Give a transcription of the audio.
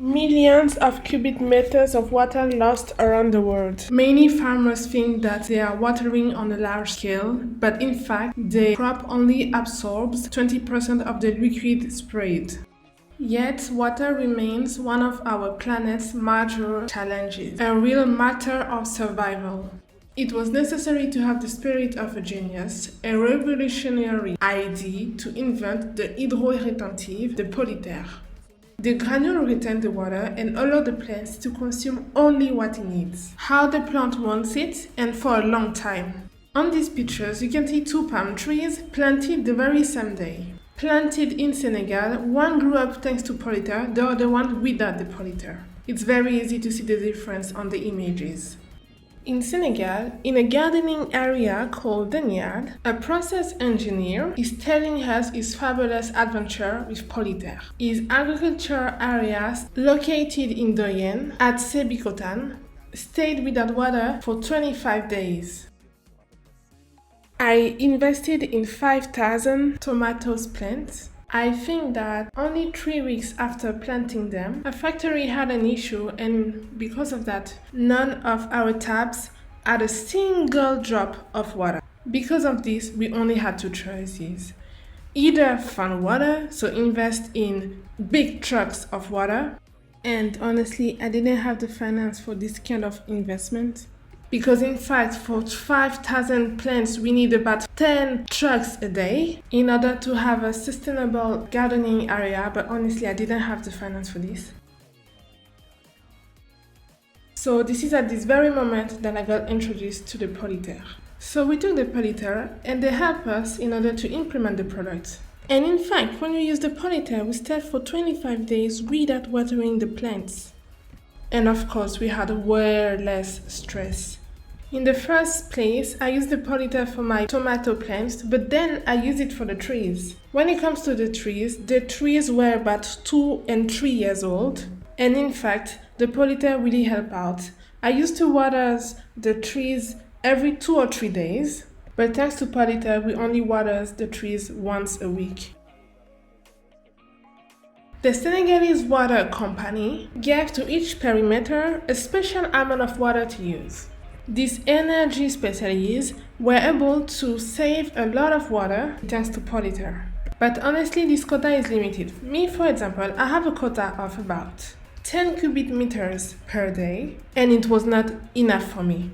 Millions of cubic meters of water lost around the world. Many farmers think that they are watering on a large scale, but in fact, the crop only absorbs 20% of the liquid sprayed. Yet, water remains one of our planet's major challenges, a real matter of survival. It was necessary to have the spirit of a genius, a revolutionary idea to invent the hydro-retentive, the Polyter. The granule retain the water and allow the plants to consume only what it needs, how the plant wants it, and for a long time. On these pictures, you can see two palm trees planted the very same day. Planted in Senegal, one grew up thanks to Polyter, the other one without the Polyter. It's very easy to see the difference on the images. In Senegal, in a gardening area called Danyard, a process engineer is telling us his fabulous adventure with Polyter. His agriculture areas, located in Doyen at Sebikotan, stayed without water for 25 days. I invested in 5,000 tomatoes plants. I think that only 3 weeks after planting them, a factory had an issue, and because of that, none of our taps had a single drop of water. Because of this, we only had two choices. Either find water, so invest in big trucks of water, and honestly, I didn't have the finance for this kind of investment. Because in fact, for 5,000 plants, we need about 10 trucks a day in order to have a sustainable gardening area, but honestly, I didn't have the finance for this. So this is at this very moment that I got introduced to the Polyter. So we took the Polyter and they help us in order to implement the product. And in fact, when we use the Polyter, we stayed for 25 days without watering the plants. And of course, we had way less stress. In the first place, I used the Polyter for my tomato plants, but then I used it for the trees. When it comes to the trees were about 2 and 3 years old. And in fact, the Polyter really helped out. I used to water the trees every 2 or 3 days, but thanks to Polyter, we only water the trees once a week. The Senegalese water company gave to each perimeter a special amount of water to use. These energy specialists were able to save a lot of water thanks to Polyter. But honestly, this quota is limited. Me, for example, I have a quota of about 10 cubic meters per day, and it was not enough for me.